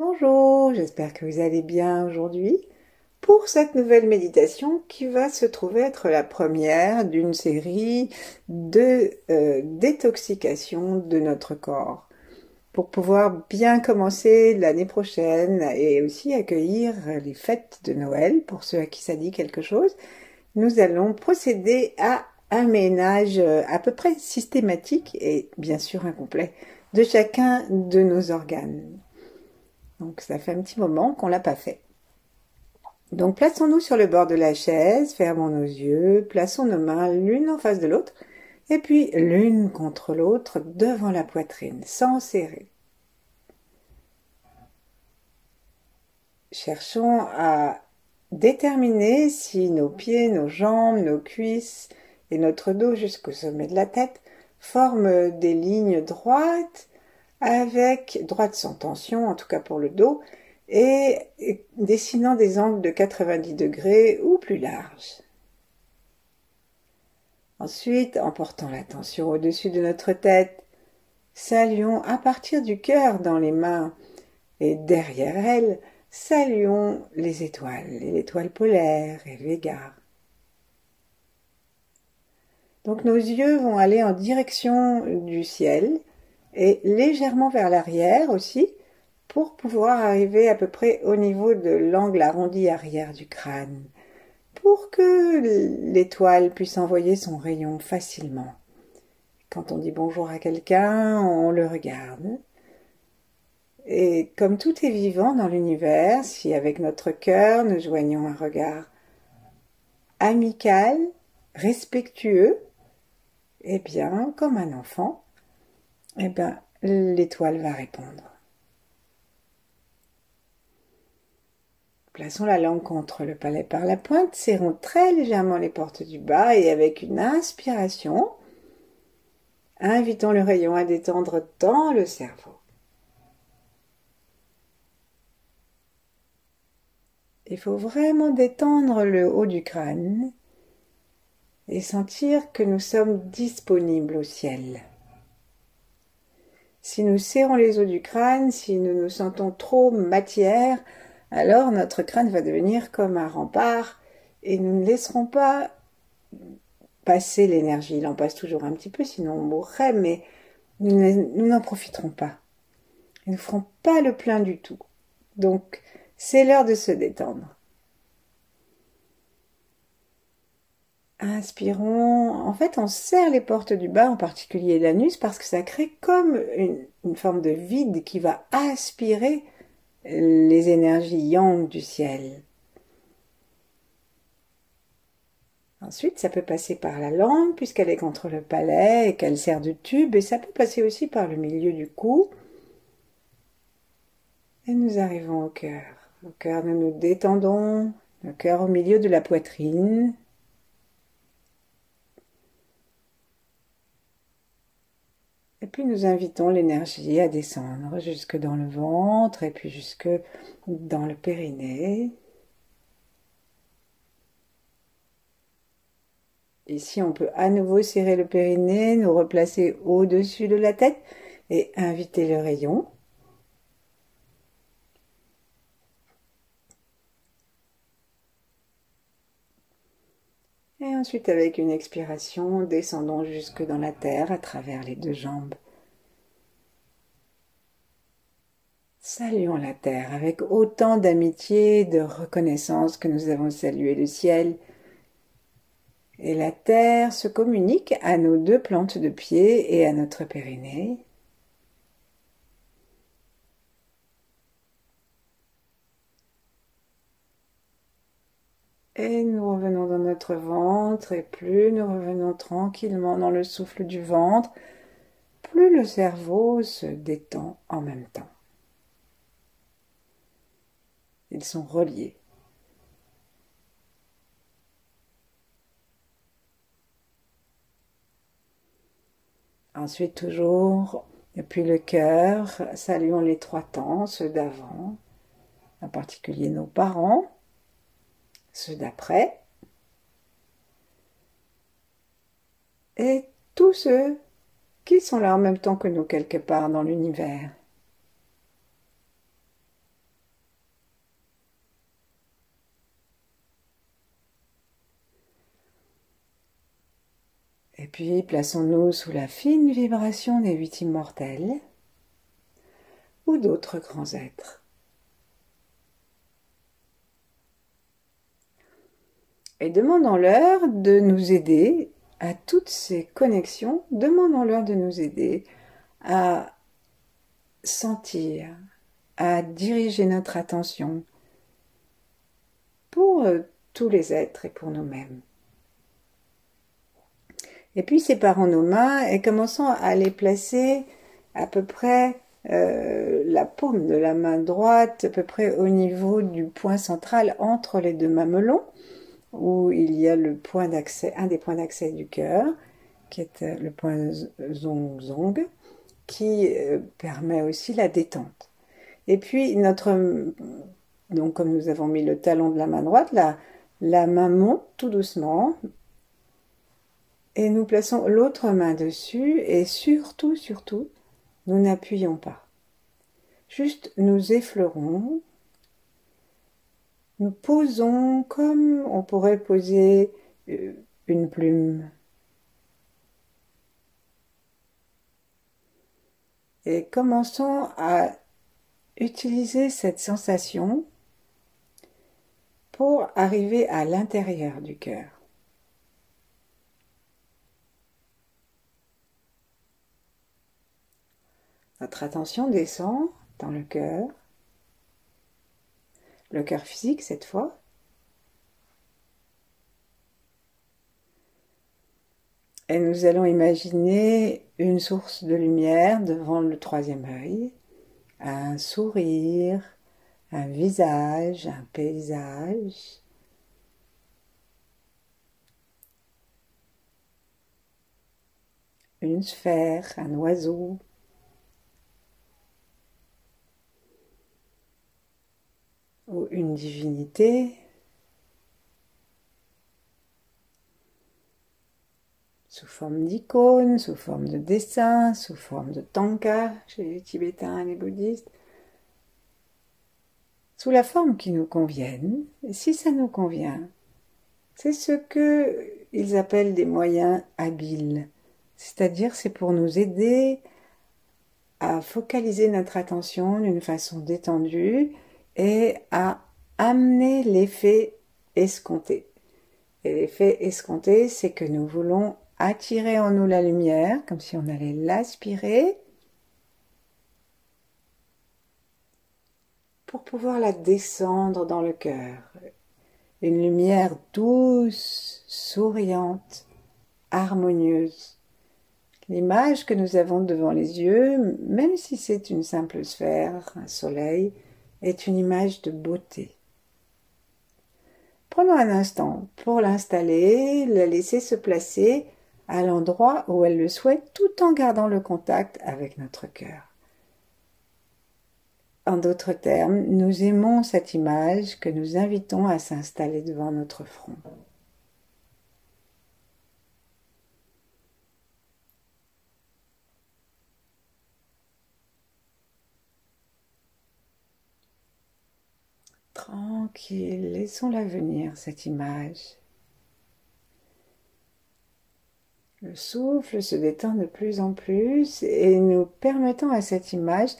Bonjour, j'espère que vous allez bien aujourd'hui pour cette nouvelle méditation qui va se trouver être la première d'une série de détoxication de notre corps pour pouvoir bien commencer l'année prochaine et aussi accueillir les fêtes de Noël pour ceux à qui ça dit quelque chose. Nous allons procéder à un ménage à peu près systématique et bien sûr incomplet de chacun de nos organes. Donc ça fait un petit moment qu'on l'a pas fait. Donc plaçons-nous sur le bord de la chaise, fermons nos yeux, plaçons nos mains l'une en face de l'autre, et puis l'une contre l'autre devant la poitrine, sans serrer. Cherchons à déterminer si nos pieds, nos jambes, nos cuisses et notre dos jusqu'au sommet de la tête forment des lignes droites, droites sans tension, en tout cas pour le dos, et dessinant des angles de 90 degrés ou plus larges. Ensuite, en portant l'attention au-dessus de notre tête, saluons à partir du cœur dans les mains et derrière elles, saluons les étoiles, l'étoile polaire et Vega. Donc nos yeux vont aller en direction du ciel et légèrement vers l'arrière aussi, pour pouvoir arriver à peu près au niveau de l'angle arrondi arrière du crâne, pour que l'étoile puisse envoyer son rayon facilement. Quand on dit bonjour à quelqu'un, on le regarde. Et comme tout est vivant dans l'univers, si avec notre cœur nous joignons un regard amical, respectueux, eh bien, comme un enfant, eh bien, l'étoile va répondre. Plaçons la langue contre le palais par la pointe, serrons très légèrement les portes du bas et avec une inspiration, invitons le rayon à détendre dans le cerveau. Il faut vraiment détendre le haut du crâne et sentir que nous sommes disponibles au ciel. Si nous serrons les os du crâne, si nous nous sentons trop matière, alors notre crâne va devenir comme un rempart et nous ne laisserons pas passer l'énergie. Il en passe toujours un petit peu, sinon on mourrait, mais nous n'en profiterons pas. Nous ne ferons pas le plein du tout. Donc, c'est l'heure de se détendre. Inspirons. En fait, on serre les portes du bas, en particulier l'anus, parce que ça crée comme une forme de vide qui va aspirer les énergies yang du ciel. Ensuite, ça peut passer par la langue, puisqu'elle est contre le palais et qu'elle sert de tube, et ça peut passer aussi par le milieu du cou. Et nous arrivons au cœur. Au cœur, nous nous détendons, le cœur au milieu de la poitrine. Et puis nous invitons l'énergie à descendre jusque dans le ventre et puis jusque dans le périnée. Ici, on peut à nouveau serrer le périnée, nous replacer au-dessus de la tête et inviter le rayon. Et ensuite, avec une expiration, descendons jusque dans la terre à travers les deux jambes. Saluons la terre avec autant d'amitié et de reconnaissance que nous avons salué le ciel. Et la terre se communique à nos deux plantes de pied et à notre périnée. Et nous revenons dans notre ventre, et plus nous revenons tranquillement dans le souffle du ventre, plus le cerveau se détend en même temps. Ils sont reliés. Ensuite, toujours, depuis le cœur, saluons les trois temps, ceux d'avant, en particulier nos parents, ceux d'après, et tous ceux qui sont là en même temps que nous quelque part dans l'univers. puis plaçons-nous sous la fine vibration des 8 immortels ou d'autres grands êtres. Et demandons-leur de nous aider à toutes ces connexions, demandons-leur de nous aider à sentir, à diriger notre attention pour tous les êtres et pour nous-mêmes. Et puis séparons nos mains et commençons à les placer à peu près la paume de la main droite, à peu près au niveau du point central entre les deux mamelons, où il y a le point d'accès, un des points d'accès du cœur, qui est le point Zong Zong, qui permet aussi la détente. Et puis donc comme nous avons mis le talon de la main droite, la main monte tout doucement, et nous plaçons l'autre main dessus, et surtout, nous n'appuyons pas. Juste nous effleurons, nous posons comme on pourrait poser une plume. Et commençons à utiliser cette sensation pour arriver à l'intérieur du cœur. Notre attention descend dans le cœur physique cette fois. Et nous allons imaginer une source de lumière devant le troisième œil, un sourire, un visage, un paysage. Une sphère, un oiseau. Ou une divinité. Sous forme d'icône, sous forme de dessin, sous forme de tanka chez les Tibétains et les bouddhistes. Sous la forme qui nous convienne. Et si ça nous convient, c'est ce qu'ils appellent des moyens habiles. C'est-à-dire, c'est pour nous aider à focaliser notre attention d'une façon détendue et à amener l'effet escompté. Et l'effet escompté, c'est que nous voulons attirer en nous la lumière, comme si on allait l'aspirer, pour pouvoir la descendre dans le cœur. Une lumière douce, souriante, harmonieuse. L'image que nous avons devant les yeux, même si c'est une simple sphère, un soleil, est une image de beauté. Prenons un instant pour l'installer, la laisser se placer à l'endroit où elle le souhaite, tout en gardant le contact avec notre cœur. En d'autres termes, nous aimons cette image que nous invitons à s'installer devant notre front. Tranquille, laissons-la venir, cette image. Le souffle se détend de plus en plus et nous permettons à cette image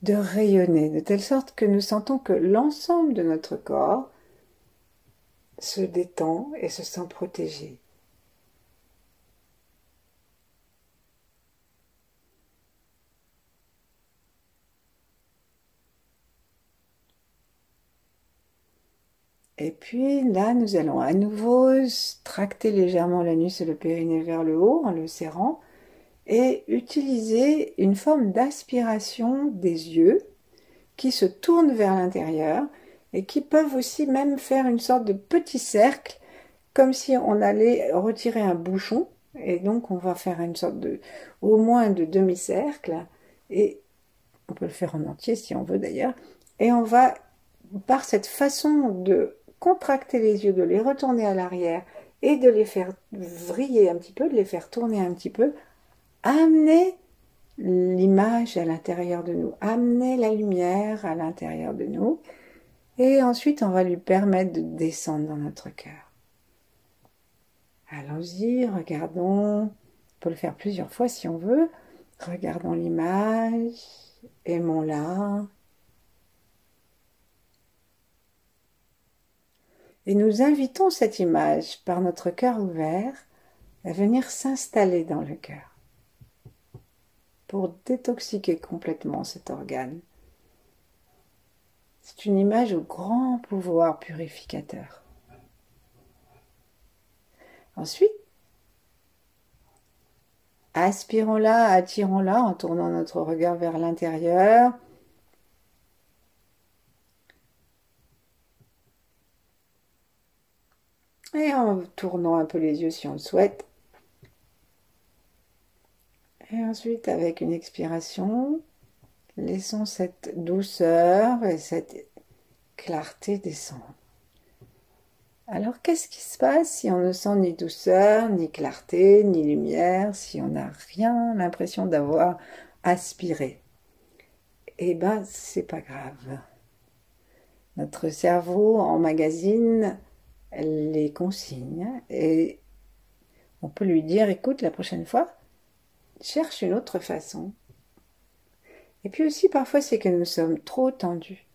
de rayonner, de telle sorte que nous sentons que l'ensemble de notre corps se détend et se sent protégé. Et puis là, nous allons à nouveau tracter légèrement l'anus et le périnée vers le haut en le serrant et utiliser une forme d'aspiration des yeux qui se tournent vers l'intérieur et qui peuvent aussi même faire une sorte de petit cercle comme si on allait retirer un bouchon et donc on va faire une sorte de au moins de demi-cercle et on peut le faire en entier si on veut d'ailleurs et on va par cette façon de contracter les yeux, de les retourner à l'arrière et de les faire vriller un petit peu, de les faire tourner un petit peu, amener l'image à l'intérieur de nous, amener la lumière à l'intérieur de nous, et ensuite on va lui permettre de descendre dans notre cœur. Allons-y, regardons. On peut le faire plusieurs fois si on veut. Regardons l'image, aimons-la. Et nous invitons cette image, par notre cœur ouvert, à venir s'installer dans le cœur pour détoxiquer complètement cet organe. C'est une image au grand pouvoir purificateur. Ensuite, aspirons-la, attirons-la en tournant notre regard vers l'intérieur. Et en tournant un peu les yeux si on le souhaite. Et ensuite, avec une expiration, laissons cette douceur et cette clarté descendre. Alors, qu'est-ce qui se passe si on ne sent ni douceur, ni clarté, ni lumière, si on n'a rien l'impression d'avoir aspiré? Eh ben, c'est pas grave. Notre cerveau emmagasine les consignes et on peut lui dire, écoute, la prochaine fois, cherche une autre façon. Et puis aussi, parfois, c'est que nous sommes trop tendus.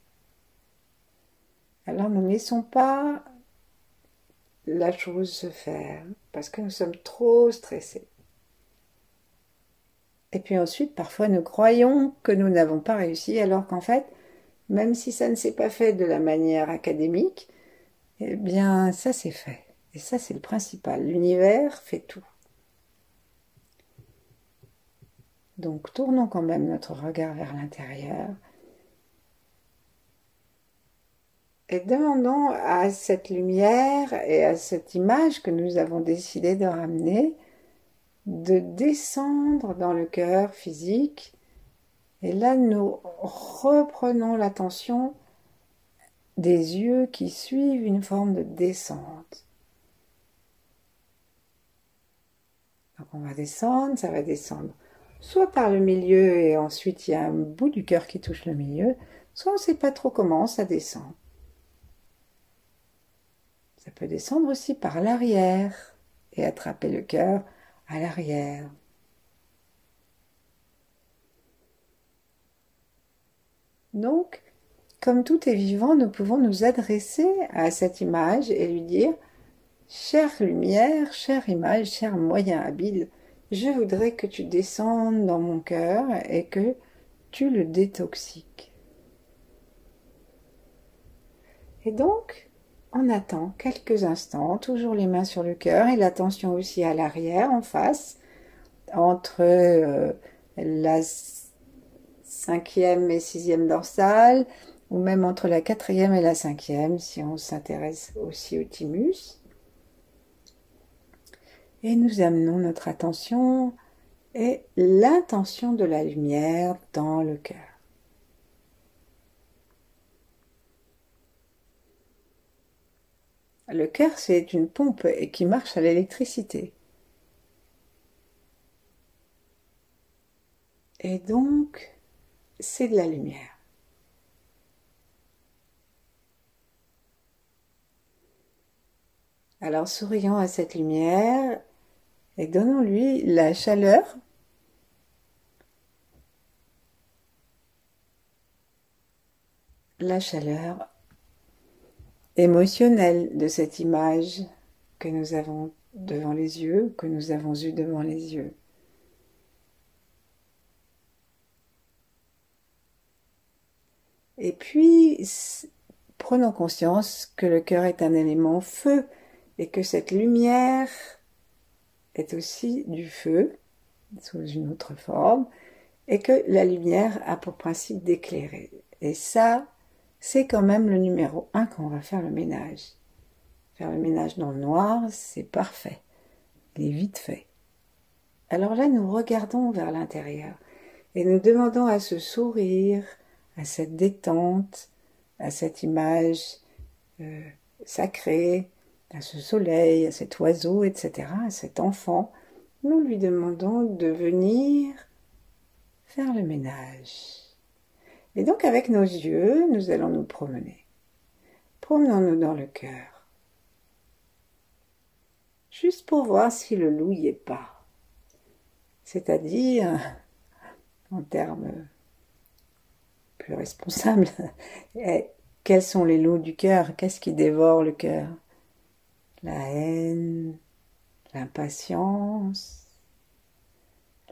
Alors, ne laissons pas la chose se faire parce que nous sommes trop stressés. Et puis ensuite, parfois, nous croyons que nous n'avons pas réussi alors qu'en fait, même si ça ne s'est pas fait de la manière académique, eh bien, ça c'est fait. Et ça, c'est le principal. L'univers fait tout. Donc, tournons quand même notre regard vers l'intérieur et demandons à cette lumière et à cette image que nous avons décidé de ramener de descendre dans le cœur physique. Et là, nous reprenons l'attention des yeux qui suivent une forme de descente. Donc on va descendre, ça va descendre soit par le milieu et ensuite il y a un bout du cœur qui touche le milieu, soit on ne sait pas trop comment ça descend. Ça peut descendre aussi par l'arrière et attraper le cœur à l'arrière. Donc, comme tout est vivant, nous pouvons nous adresser à cette image et lui dire « Chère lumière, chère image, cher moyen habile, je voudrais que tu descendes dans mon cœur et que tu le détoxiques. » Et donc, on attend quelques instants, toujours les mains sur le cœur et l'attention aussi à l'arrière, en face, entre la 5e et 6e dorsale, ou même entre la 4e et la 5e, si on s'intéresse aussi au thymus. Et nous amenons notre attention et l'intention de la lumière dans le cœur. Le cœur, c'est une pompe qui marche à l'électricité. Et donc, c'est de la lumière. Alors, sourions à cette lumière et donnons-lui la chaleur émotionnelle de cette image que nous avons devant les yeux, que nous avons eue devant les yeux. Et puis, prenons conscience que le cœur est un élément feu et que cette lumière est aussi du feu, sous une autre forme, et que la lumière a pour principe d'éclairer. Et ça, c'est quand même le numéro 1 quand on va faire le ménage. Faire le ménage dans le noir, c'est parfait. Il est vite fait. Alors là, nous regardons vers l'intérieur et nous demandons à ce sourire, à cette détente, à cette image sacrée, à ce soleil, à cet oiseau, etc., à cet enfant, nous lui demandons de venir faire le ménage. Et donc avec nos yeux, nous allons nous promener. Promenons-nous dans le cœur. juste pour voir si le loup y est pas. C'est-à-dire, en termes plus responsables, quels sont les loups du cœur? Qu'est-ce qui dévore le cœur? La haine, l'impatience,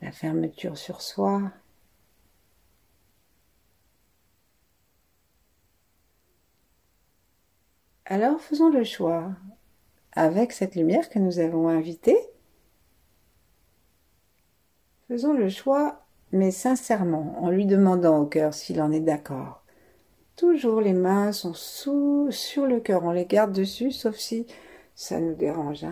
la fermeture sur soi. Alors faisons le choix, avec cette lumière que nous avons invitée, faisons le choix, mais sincèrement, en lui demandant au cœur s'il en est d'accord. Toujours les mains sont sur le cœur, on les garde dessus, sauf si ça nous dérange.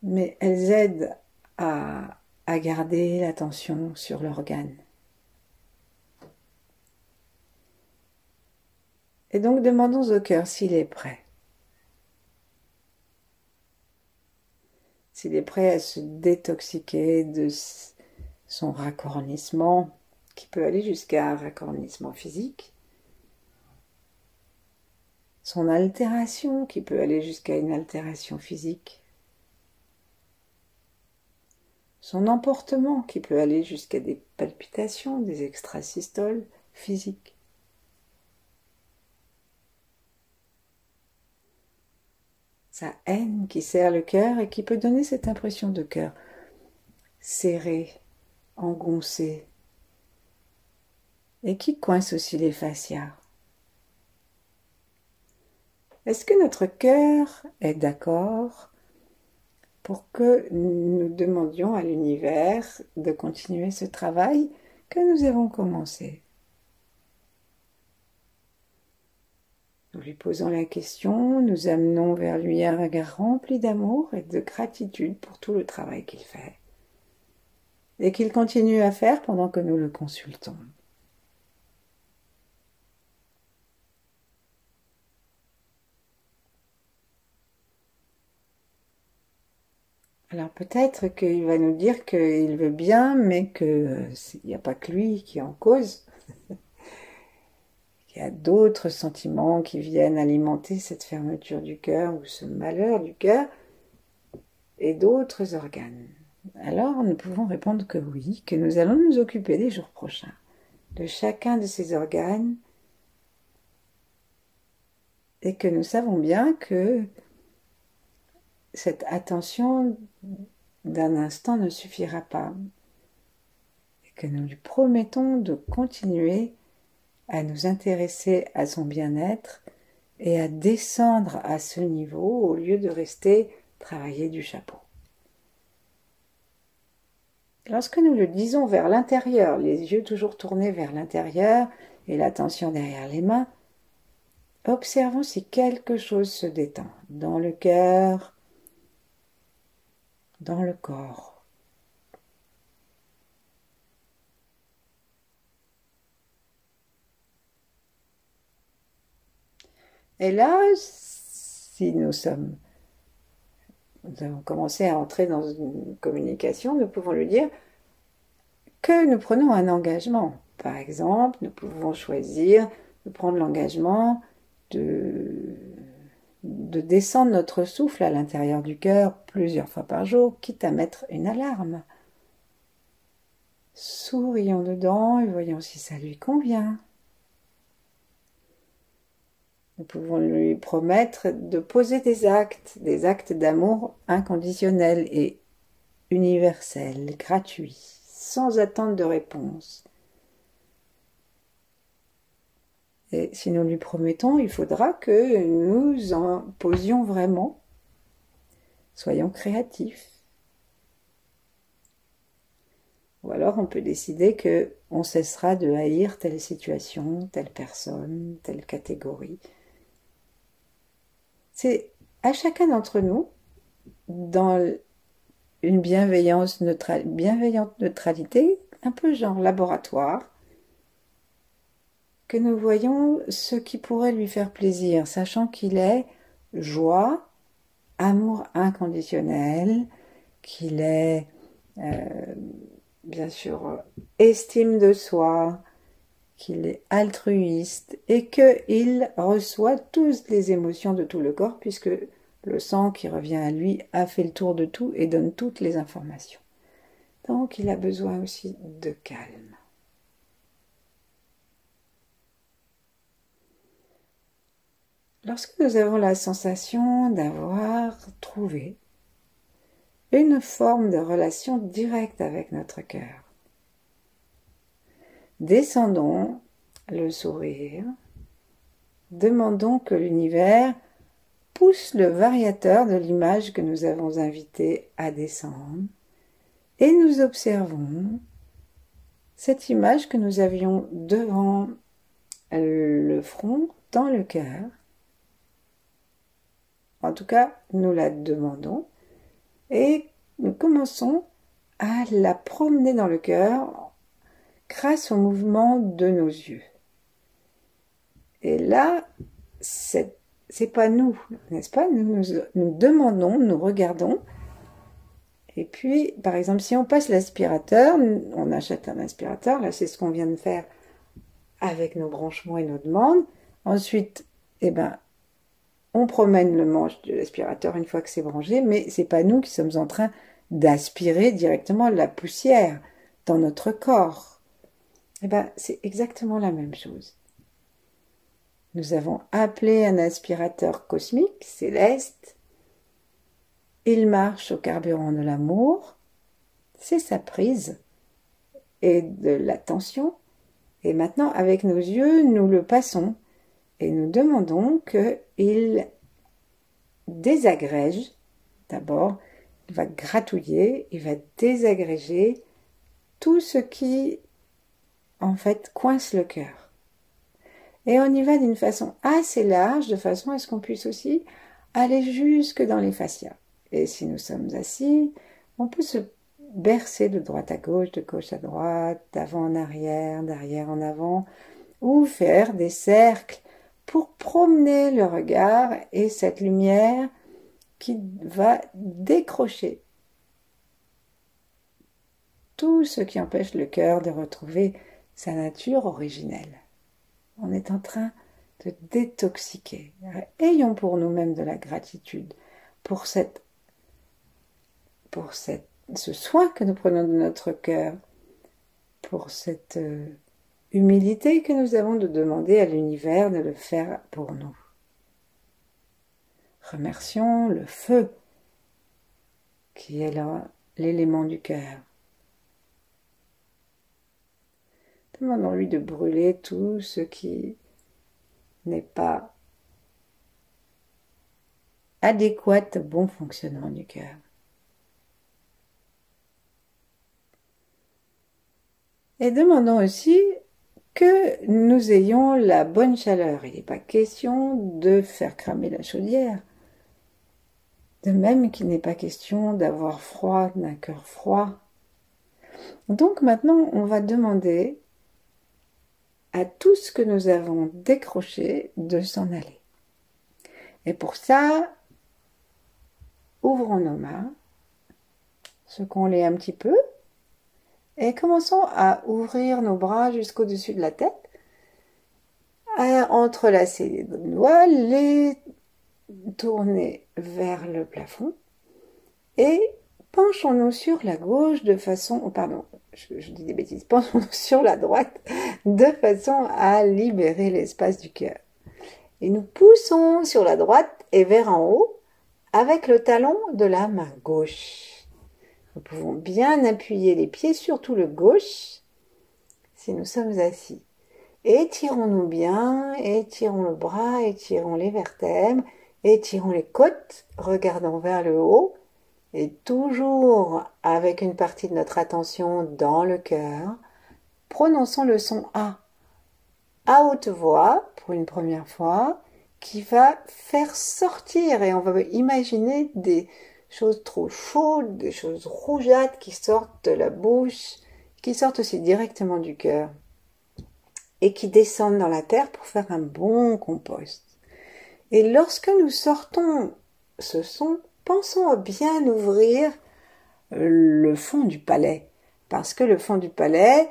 Mais elles aident à garder l'attention sur l'organe. Et donc demandons au cœur s'il est prêt. S'il est prêt à se détoxiquer de son racornissement, qui peut aller jusqu'à un racornissement physique, son altération, qui peut aller jusqu'à une altération physique, son emportement, qui peut aller jusqu'à des palpitations, des extrasystoles physiques. Sa haine qui serre le cœur et qui peut donner cette impression de cœur serré, engoncé, et qui coince aussi les fascias. Est-ce que notre cœur est d'accord pour que nous demandions à l'univers de continuer ce travail que nous avons commencé? Nous lui posons la question, nous amenons vers lui un regard rempli d'amour et de gratitude pour tout le travail qu'il fait et qu'il continue à faire pendant que nous le consultons. Alors peut-être qu'il va nous dire qu'il veut bien, mais qu'il n'y a pas que lui qui est en cause. Il y a d'autres sentiments qui viennent alimenter cette fermeture du cœur ou ce malheur du cœur et d'autres organes. Alors nous pouvons répondre que oui, que nous allons nous occuper les jours prochains de chacun de ces organes et que nous savons bien que cette attention d'un instant ne suffira pas et que nous lui promettons de continuer à nous intéresser à son bien-être et à descendre à ce niveau au lieu de rester travailler du chapeau. Lorsque nous le disons vers l'intérieur, les yeux toujours tournés vers l'intérieur et l'attention derrière les mains, observons si quelque chose se détend dans le cœur, dans le corps. Et là, si nous avons commencé à entrer dans une communication, nous pouvons lui dire que nous prenons un engagement. Par exemple, nous pouvons choisir de prendre l'engagement de descendre notre souffle à l'intérieur du cœur plusieurs fois par jour, quitte à mettre une alarme. Sourions dedans et voyons si ça lui convient. Nous pouvons lui promettre de poser des actes d'amour inconditionnels et universels, gratuits, sans attente de réponse. Et si nous lui promettons, il faudra que nous en posions vraiment. Soyons créatifs. Ou alors on peut décider qu'on cessera de haïr telle situation, telle personne, telle catégorie. C'est à chacun d'entre nous, dans une bienveillante neutralité, un peu genre laboratoire, que nous voyons ce qui pourrait lui faire plaisir, sachant qu'il est joie, amour inconditionnel, qu'il est bien sûr estime de soi, qu'il est altruiste et qu'il reçoit toutes les émotions de tout le corps puisque Le sang qui revient à lui a fait le tour de tout et donne toutes les informations. Donc il a besoin aussi de calme. Lorsque nous avons la sensation d'avoir trouvé une forme de relation directe avec notre cœur, descendons le sourire, demandons que l'univers pousse le variateur de l'image que nous avons invité à descendre et nous observons cette image que nous avions devant le front, dans le cœur. En tout cas, nous la demandons et nous commençons à la promener dans le cœur grâce au mouvement de nos yeux. Et là, c'est pas nous, n'est-ce pas? Nous demandons, nous regardons. Et puis, par exemple, si on passe l'aspirateur, on achète un aspirateur, là c'est ce qu'on vient de faire avec nos branchements et nos demandes. Ensuite, on promène le manche de l'aspirateur une fois que c'est branché, mais c'est pas nous qui sommes en train d'aspirer directement la poussière dans notre corps. C'est exactement la même chose. Nous avons appelé un aspirateur cosmique, céleste. Il marche au carburant de l'amour. C'est sa prise et de l'attention. Et maintenant, avec nos yeux, nous le passons et nous demandons qu'il désagrège. D'abord, il va gratouiller, il va désagréger tout ce qui, en fait, coince le cœur. Et on y va d'une façon assez large, de façon à ce qu'on puisse aussi aller jusque dans les fascias. Et si nous sommes assis, on peut se bercer de droite à gauche à droite, d'avant en arrière, d'arrière en avant, ou faire des cercles pour promener le regard et cette lumière qui va décrocher tout ce qui empêche le cœur de retrouver sa nature originelle. On est en train de détoxiquer. Ayons pour nous-mêmes de la gratitude pour ce soin que nous prenons de notre cœur, pour cette humilité que nous avons de demander à l'univers de le faire pour nous. Remercions le feu qui est l'élément du cœur. Demandons-lui de brûler tout ce qui n'est pas adéquat au bon fonctionnement du cœur. Et demandons aussi que nous ayons la bonne chaleur. Il n'est pas question de faire cramer la chaudière. De même qu'il n'est pas question d'avoir froid, d'un cœur froid. Donc maintenant, on va demander à tout ce que nous avons décroché de s'en aller. Et pour ça, ouvrons nos mains, secouons-les un petit peu, et commençons à ouvrir nos bras jusqu'au-dessus de la tête, à entrelacer les doigts, les tourner vers le plafond, et penchons-nous sur la gauche de façon... pardon, je dis des bêtises. Penchons-nous sur la droite de façon à libérer l'espace du cœur. Et nous poussons sur la droite et vers en haut avec le talon de la main gauche. Nous pouvons bien appuyer les pieds, surtout le gauche, si nous sommes assis. Étirons-nous bien, étirons le bras, étirons les vertèbres, étirons les côtes, regardons vers le haut, et toujours avec une partie de notre attention dans le cœur, prononçons le son A à haute voix pour une première fois, qui va faire sortir, et on va imaginer des choses trop chaudes, des choses rougeâtres qui sortent de la bouche, qui sortent aussi directement du cœur, et qui descendent dans la terre pour faire un bon compost. Et lorsque nous sortons ce son, pensons à bien ouvrir le fond du palais, parce que le fond du palais,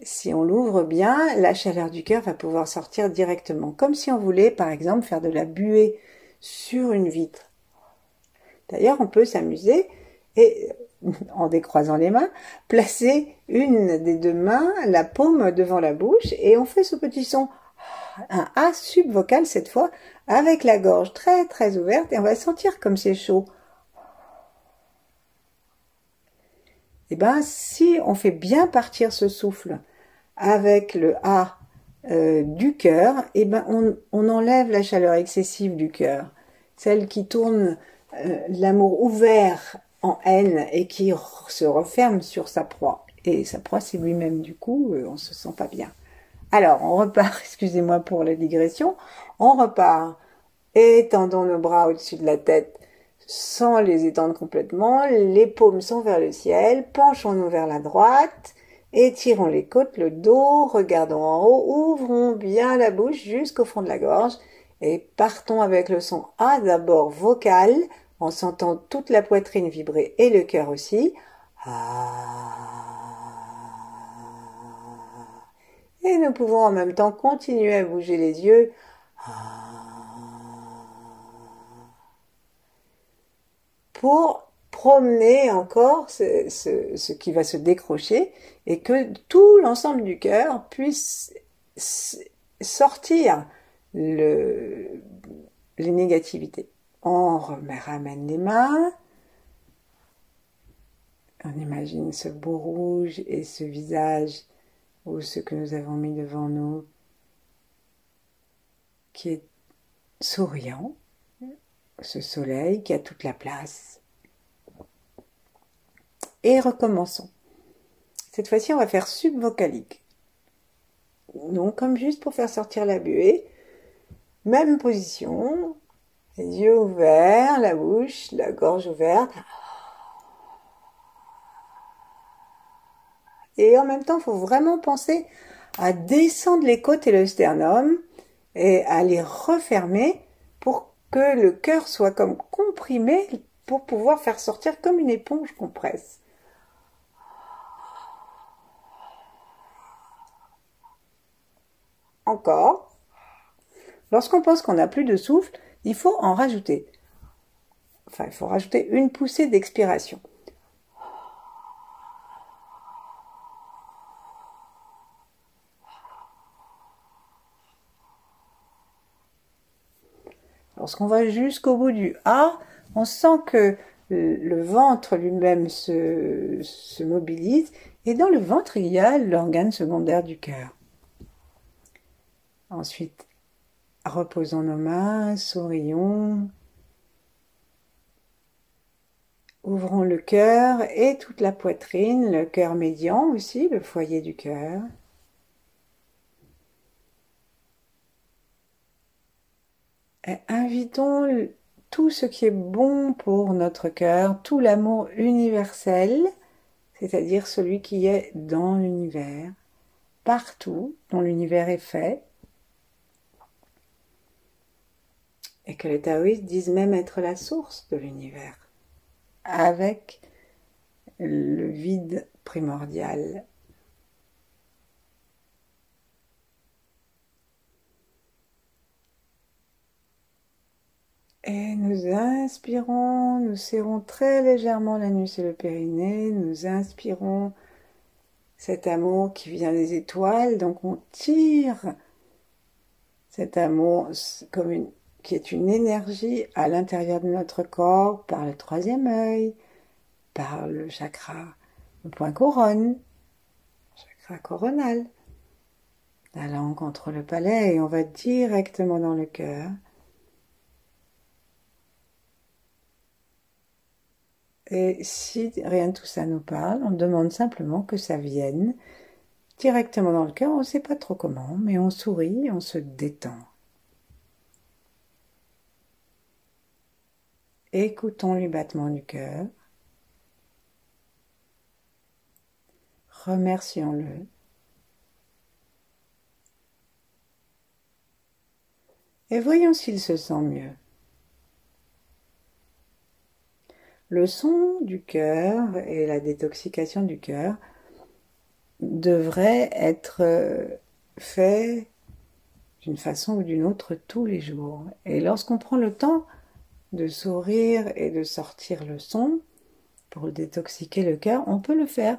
si on l'ouvre bien, la chaleur du cœur va pouvoir sortir directement, comme si on voulait par exemple faire de la buée sur une vitre. D'ailleurs, on peut s'amuser et, en décroisant les mains, placer une des deux mains, la paume devant la bouche, et on fait ce petit son, un A subvocal cette fois, avec la gorge très très ouverte, et on va sentir comme c'est chaud. Et ben, si on fait bien partir ce souffle avec le A du cœur, et ben on enlève la chaleur excessive du cœur, celle qui tourne l'amour ouvert en haine et qui se referme sur sa proie. Et sa proie, c'est lui-même, du coup, on se sent pas bien. Alors, on repart, excusez-moi pour la digression, on repart, étendons nos bras au-dessus de la tête, sans les étendre complètement, les paumes sont vers le ciel, penchons-nous vers la droite, étirons les côtes, le dos, regardons en haut, ouvrons bien la bouche jusqu'au fond de la gorge et partons avec le son A d'abord vocal, en sentant toute la poitrine vibrer et le cœur aussi. Et nous pouvons en même temps continuer à bouger les yeux pour promener encore ce qui va se décrocher et que tout l'ensemble du cœur puisse sortir les négativités. On ramène les mains, on imagine ce beau rouge et ce visage ou ce que nous avons mis devant nous qui est souriant, ce soleil qui a toute la place. Et recommençons. Cette fois-ci, on va faire subvocalique. Donc, comme juste pour faire sortir la buée. Même position. Les yeux ouverts, la bouche, la gorge ouverte. Et en même temps, il faut vraiment penser à descendre les côtes et le sternum et à les refermer pour que le cœur soit comme comprimé pour pouvoir faire sortir comme une éponge qu'on presse. Encore. Lorsqu'on pense qu'on n'a plus de souffle, il faut en rajouter. Enfin, il faut rajouter une poussée d'expiration. Lorsqu'on va jusqu'au bout du A, on sent que le ventre lui-même se mobilise et dans le ventre, il y a l'organe secondaire du cœur. Ensuite, reposons nos mains, sourions, ouvrons le cœur et toute la poitrine, le cœur médian aussi, le foyer du cœur. Et invitons tout ce qui est bon pour notre cœur, tout l'amour universel, c'est-à-dire celui qui est dans l'univers, partout dont l'univers est fait, et que les taoïstes disent même être la source de l'univers, avec le vide primordial. Et nous inspirons, nous serrons très légèrement l'anus et le périnée, nous inspirons cet amour qui vient des étoiles, donc on tire cet amour qui est une énergie à l'intérieur de notre corps par le troisième œil, par le chakra, le point couronne, chakra coronal, la langue entre le palais et on va directement dans le cœur. Et si rien de tout ça nous parle, on demande simplement que ça vienne directement dans le cœur. On ne sait pas trop comment, mais on sourit, on se détend. Écoutons les battements du cœur. Remercions-le. Et voyons s'il se sent mieux. Le son du cœur et la détoxication du cœur devrait être fait d'une façon ou d'une autre tous les jours. Et lorsqu'on prend le temps de sourire et de sortir le son pour détoxiquer le cœur, on peut le faire